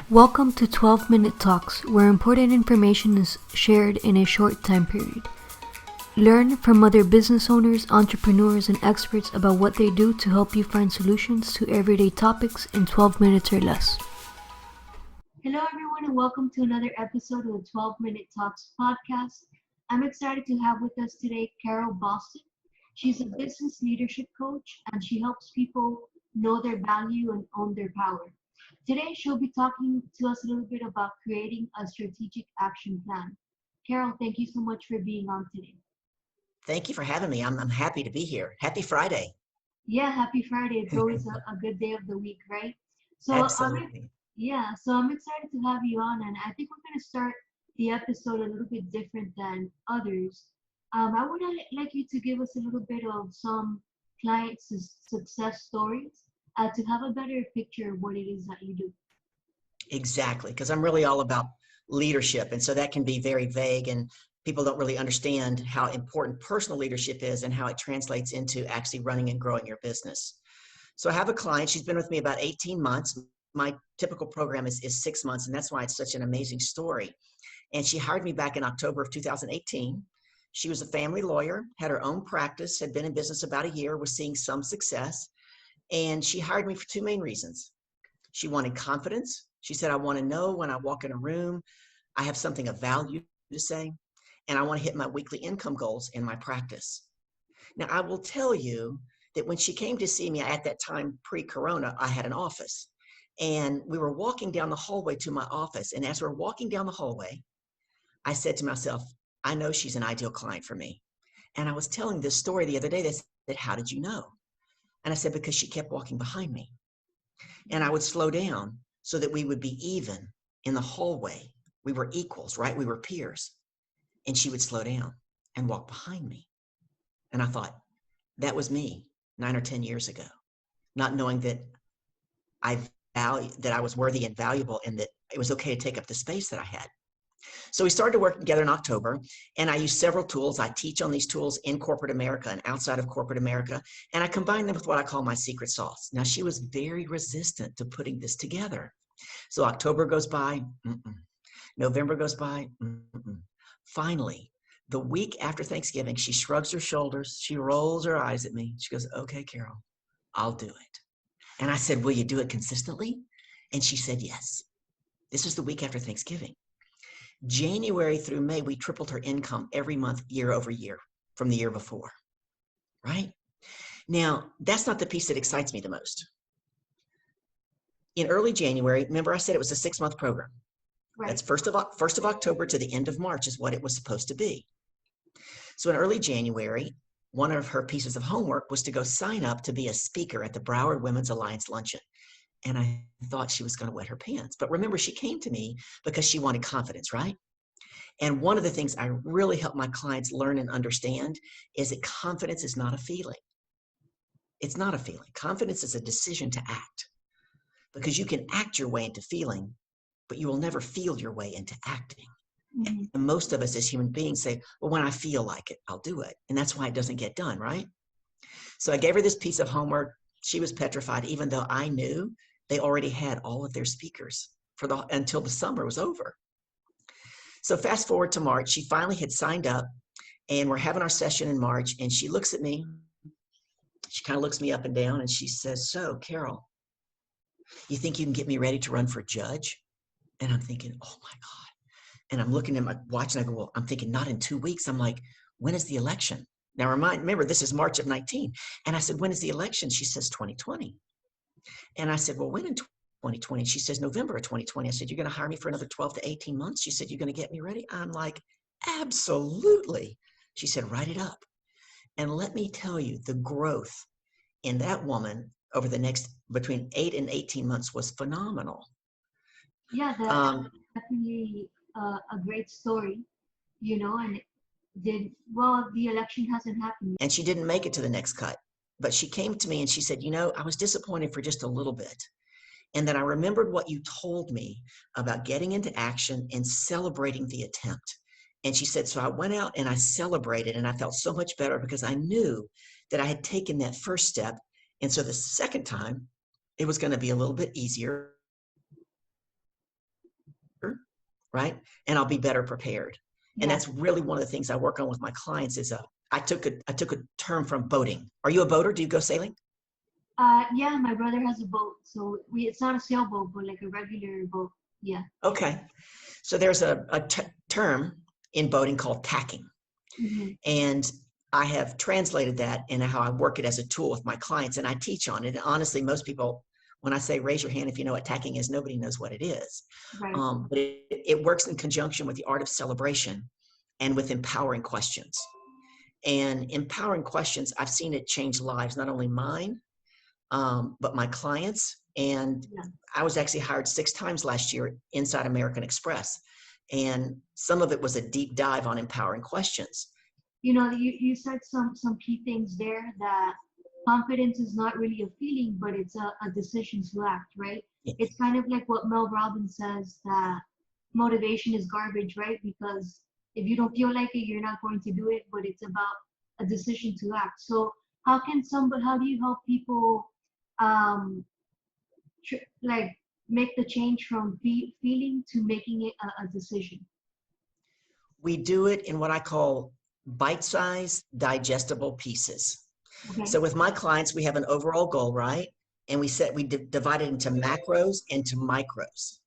Welcome to 12-Minute Talks, where important information is shared in a short time period. Learn from other business owners, entrepreneurs, and experts about what they do to help you find solutions to everyday topics in 12 minutes or less. Hello, everyone, and welcome to another episode of the 12-Minute Talks podcast. I'm excited to have with us today Carol Boston. She's a business leadership coach, and she helps people know their value and own their power. Today, she'll be talking to us a little bit about creating a strategic action plan. Carol, thank you so much for being on today. Thank you for having me. I'm happy to be here. Happy Friday. Yeah, happy Friday. It's always a good day of the week, right? So Absolutely. I'm excited to have you on, and I think we're going to start the episode a little bit different than others. I would like you to give us a little bit of some client success stories to have a better picture of what it is that you do. Exactly. Because I'm really all about leadership. And so that can be very vague, and people don't really understand how important personal leadership is and how it translates into actually running and growing your business. So I have a client. She's been with me about 18 months. My typical program is 6 months, and that's why it's such an amazing story. And she hired me back in October of 2018. She was a family lawyer, had her own practice, had been in business about a year, was seeing some success. And she hired me for two main reasons. She wanted confidence. She said, I want to know when I walk in a room, I have something of value to say, and I want to hit my weekly income goals in my practice. Now, I will tell you that when she came to see me at that time, pre-corona, I had an office, and we were walking down the hallway to my office. And as we're walking down the hallway, I said to myself, I know she's an ideal client for me. And I was telling this story the other day. They said, how did you know? And I said, because she kept walking behind me. And I would slow down so that we would be even in the hallway. We were equals, right? We were peers. And she would slow down and walk behind me. And I thought, that was me 9 or 10 years ago, not knowing that that I was worthy and valuable, and that it was okay to take up the space that I had. So we started to work together in October, and I use several tools. I teach on these tools in corporate America and outside of corporate America, and I combine them with what I call my secret sauce. Now, she was very resistant to putting this together. So October goes by, November goes by, Finally, the week after Thanksgiving, she shrugs her shoulders, she rolls her eyes at me. She goes, okay, Carol, I'll do it. And I said, will you do it consistently? And she said, yes. This was the week after Thanksgiving. January through May, we tripled her income every month, year over year, from the year before, right? Now, that's not the piece that excites me the most. In early January, remember I said it was a 6-month program. Right. That's first of October to the end of March is what it was supposed to be. So in early January, one of her pieces of homework was to go sign up to be a speaker at the Broward Women's Alliance Luncheon. And I thought she was going to wet her pants. But remember, she came to me because she wanted confidence, right? And one of the things I really help my clients learn and understand is that confidence is not a feeling. It's not a feeling. Confidence is a decision to act, because you can act your way into feeling, but you will never feel your way into acting. Mm-hmm. And most of us as human beings say, well, when I feel like it, I'll do it. And that's why it doesn't get done, right? So I gave her this piece of homework. She was petrified, even though I knew they already had all of their speakers until the summer was over. So fast forward to March, she finally had signed up, and we're having our session in March, and she looks at me. She kind of looks me up and down, and she says, so, Carol, you think you can get me ready to run for judge? And I'm thinking, oh my God. And I'm looking at my watch, and I go, well, I'm thinking not in 2 weeks. I'm like, when is the election? Now remember, this is March of 19. And I said, when is the election? She says 2020. And I said, well, when in 2020? She says, November of 2020. I said, you're going to hire me for another 12 to 18 months? She said, you're going to get me ready? I'm like, absolutely. She said, write it up. And let me tell you, the growth in that woman over the next between 8 and 18 months was phenomenal. Yeah, that's definitely a great story, and the election hasn't happened. And she didn't make it to the next cut, but she came to me and she said, I was disappointed for just a little bit. And then I remembered what you told me about getting into action and celebrating the attempt. And she said, so I went out and I celebrated, and I felt so much better because I knew that I had taken that first step. And so the second time, it was going to be a little bit easier. right? And I'll be better prepared. And Yeah. that's really one of the things I work on with my clients is I took a term from boating. Are you a boater? Do you go sailing? Yeah, my brother has a boat, so it's not a sailboat, but like a regular boat. Yeah. Okay. So there's a term in boating called tacking. Mm-hmm. And I have translated that into how I work it as a tool with my clients, and I teach on it. And honestly, most people, when I say raise your hand if you know what tacking is, nobody knows what it is. Right. But it works in conjunction with the art of celebration and with empowering questions. And empowering questions, I've seen it change lives, not only mine, but my clients. And Yeah. I was actually hired 6 times last year inside American Express. And some of it was a deep dive on empowering questions. You said some key things there, that confidence is not really a feeling, but it's a decision to act, right? Yeah. It's kind of like what Mel Robbins says, that motivation is garbage, right? Because if you don't feel like it, you're not going to do it, but it's about a decision to act. So how do you help people um like make the change from feeling to making it a decision? We do it in what I call bite-sized, digestible pieces. Okay. So with my clients, we have an overall goal, right? And we divide it into macros and to micros.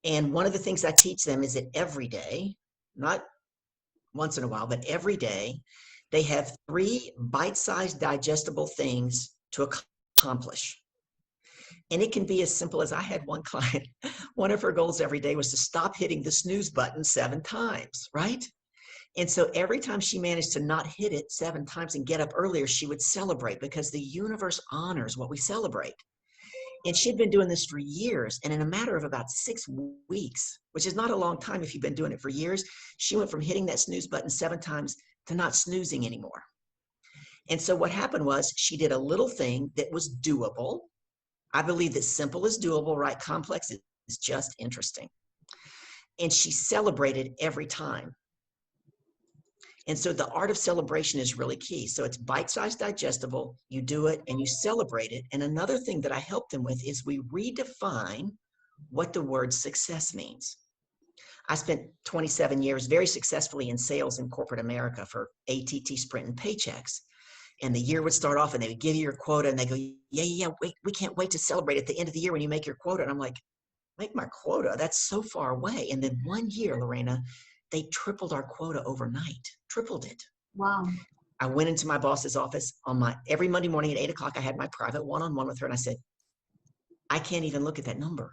And one of the things I teach them is that every day, not once in a while, but every day, they have 3 bite-sized, digestible things to accomplish. And it can be as simple as I had one client, one of her goals every day was to stop hitting the snooze button 7 times, right? And so every time she managed to not hit it 7 times and get up earlier, she would celebrate, because the universe honors what we celebrate. And she'd been doing this for years. And in a matter of about 6 weeks, which is not a long time if you've been doing it for years, she went from hitting that snooze button 7 times to not snoozing anymore. And so what happened was she did a little thing that was doable. I believe that simple is doable, right? Complex is just interesting. And she celebrated every time. And so the art of celebration is really key. So it's bite-sized, digestible, you do it and you celebrate it. And another thing that I help them with is we redefine what the word success means. I spent 27 years very successfully in sales in corporate America for AT&T, Sprint, and Paychex. And the year would start off and they would give you your quota and they go, yeah, wait, we can't wait to celebrate at the end of the year when you make your quota. And I'm like, make my quota? That's so far away. And then one year, Lorena, they tripled our quota overnight, tripled it. Wow. I went into my boss's office every Monday morning at 8 o'clock. I had my private one-on-one with her and I said, I can't even look at that number.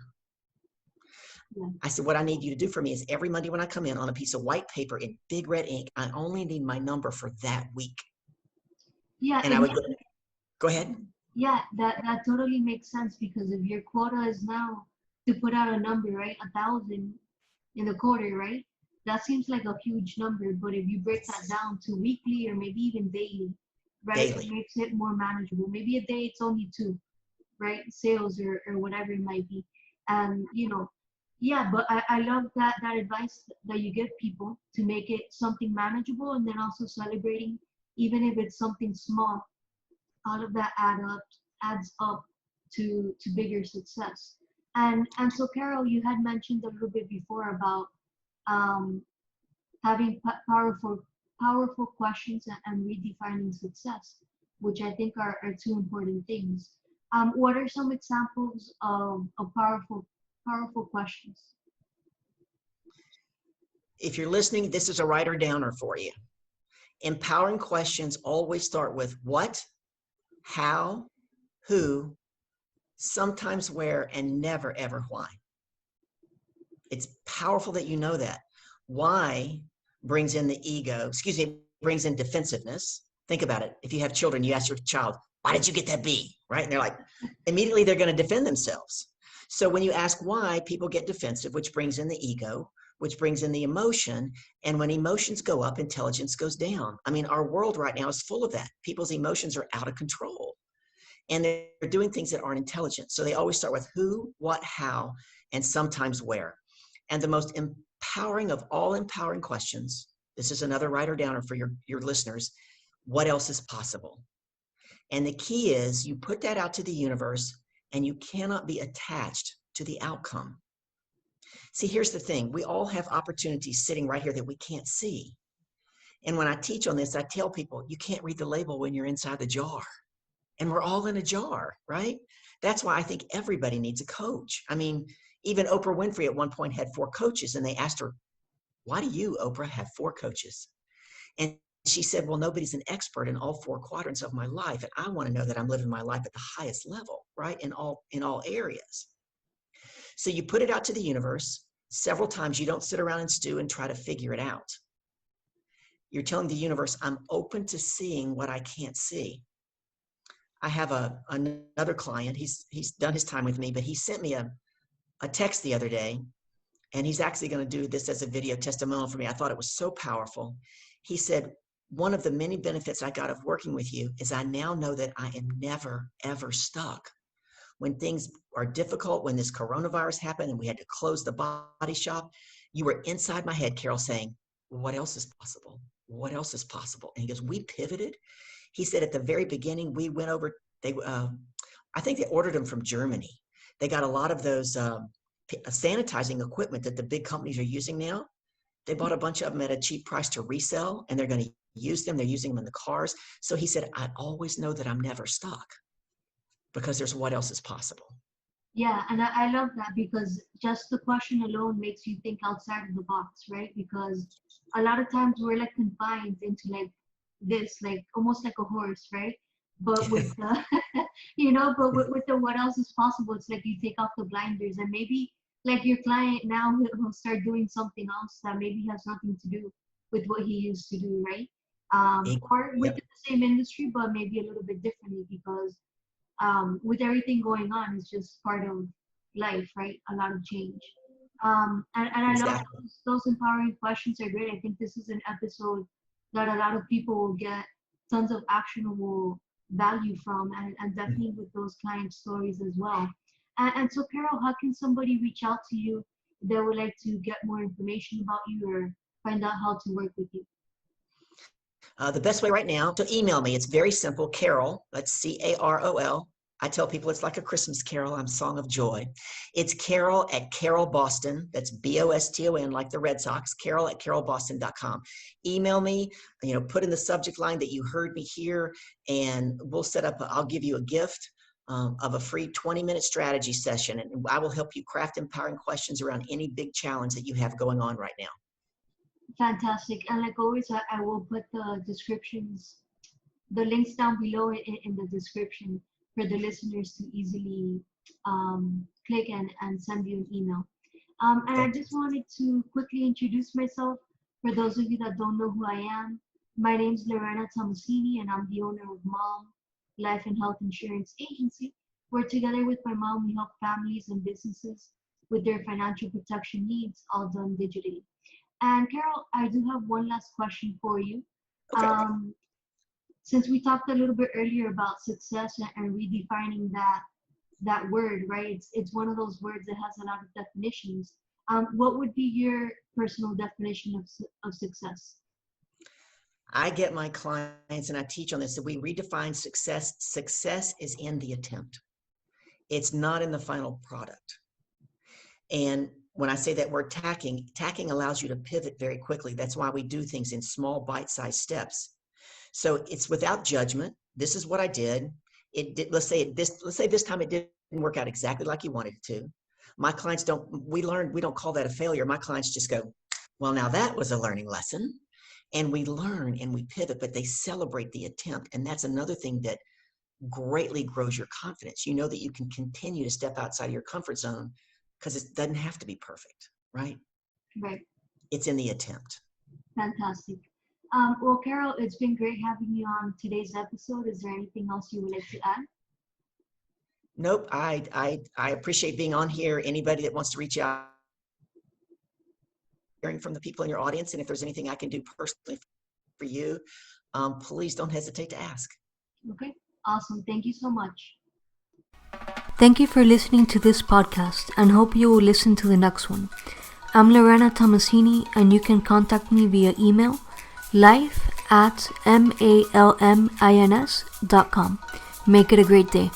Yeah. I said, what I need you to do for me is every Monday when I come in on a piece of white paper in big red ink, I only need my number for that week. Yeah. And I would go ahead. Yeah, that totally makes sense, because if your quota is now to put out a number, right, 1,000 in the quarter, right? That seems like a huge number, but if you break that down to weekly or maybe even daily, right, Daily. it makes it more manageable. Maybe a day it's only 2, right, sales or whatever it might be. And yeah, but I love that advice that you give people to make it something manageable, and then also celebrating, even if it's something small. All of that adds up to bigger success. And so, Carol, you had mentioned a little bit before about um, having powerful questions and redefining success, which I think are 2 important things. What are some examples of powerful questions? If you're listening, this is a writer downer for you. Empowering questions always start with what, how, who, sometimes where, and never, ever why. It's powerful that you know that. Why brings in the ego, brings in defensiveness. Think about it. If you have children, you ask your child, why did you get that B? Right? And they're like, immediately they're going to defend themselves. So when you ask why, people get defensive, which brings in the ego, which brings in the emotion. And when emotions go up, intelligence goes down. I mean, our world right now is full of that. People's emotions are out of control. And they're doing things that aren't intelligent. So they always start with who, what, how, and sometimes where. And the most empowering of all empowering questions, this is another writer downer for your listeners, what else is possible? And the key is you put that out to the universe and you cannot be attached to the outcome. See, here's the thing. We all have opportunities sitting right here that we can't see. And when I teach on this, I tell people, you can't read the label when you're inside the jar. And we're all in a jar, right? That's why I think everybody needs a coach. I mean, even Oprah Winfrey at one point had 4 coaches, and they asked her, why do you, Oprah, have 4 coaches? And she said, well, nobody's an expert in all 4 quadrants of my life. And I want to know that I'm living my life at the highest level, right? In all areas. So you put it out to the universe several times. You don't sit around and stew and try to figure it out. You're telling the universe, I'm open to seeing what I can't see. I have another client. He's done his time with me, but he sent me a text the other day, and he's actually going to do this as a video testimonial for me. I thought it was so powerful. He said, one of the many benefits I got of working with you is I now know that I am never, ever stuck. When things are difficult, when this coronavirus happened and we had to close the body shop, you were inside my head, Carol, saying, what else is possible? What else is possible? And he goes, we pivoted. He said at the very beginning, we went over, I think they ordered them from Germany. They got a lot of those sanitizing equipment that the big companies are using now. They bought a bunch of them at a cheap price to resell, and they're going to use them. They're using them in the cars. So he said, I always know that I'm never stuck because there's what else is possible. Yeah, and I love that, because just the question alone makes you think outside of the box, right? Because a lot of times we're like confined into like this, like almost like a horse, right? But with the, with the what else is possible, it's like you take off the blinders, and maybe like your client now will start doing something else that maybe has nothing to do with what he used to do, right? Or within the same industry, but maybe a little bit differently, because with everything going on, it's just part of life, right? A lot of change. And I love those empowering questions are great. I think this is an episode that a lot of people will get tons of actionable value from, and definitely with those client stories as well. And so, Carol, how can somebody reach out to you if they would like to get more information about you or find out how to work with you? The best way right now to email me. It's very simple. Carol, that's Carol. I tell people it's like a Christmas carol. I'm Song of Joy. It's Carol at Carol Boston. That's Boston, like the Red Sox. Carol at carolboston.com. Email me. Put in the subject line that you heard me here, and we'll set up. I'll give you a gift of a free 20-minute strategy session, and I will help you craft empowering questions around any big challenge that you have going on right now. Fantastic. And like always, I will put the links down below in the description for the listeners to easily click and send you an email. And I just wanted to quickly introduce myself. For those of you that don't know who I am, my name is Lorena Tomasini, and I'm the owner of Mom Life and Health Insurance Agency, where together with my mom, we help families and businesses with their financial protection needs, all done digitally. And Carol, I do have one last question for you. Okay. Since we talked a little bit earlier about success and redefining that word, right? It's one of those words that has a lot of definitions. What would be your personal definition of success? I get my clients, and I teach on this, that we redefine success. Success is in the attempt. It's not in the final product. And when I say that word tacking allows you to pivot very quickly. That's why we do things in small bite-sized steps. So it's without judgment. This is what I did. Let's say this time it didn't work out exactly like you wanted it to. My clients we don't call that a failure. My clients just go, well, now that was a learning lesson. And we learn and we pivot, but they celebrate the attempt. And that's another thing that greatly grows your confidence. You know that you can continue to step outside of your comfort zone because it doesn't have to be perfect, right? Right. It's in the attempt. Fantastic. Well, Carol, it's been great having you on today's episode. Is there anything else you would like to add? Nope. I appreciate being on here. Anybody that wants to reach out, hearing from the people in your audience, and if there's anything I can do personally for you, please don't hesitate to ask. Okay. Awesome. Thank you so much. Thank you for listening to this podcast, and hope you will listen to the next one. I'm Lorena Tomasini, and you can contact me via email, life@malmins.com. Make it a great day.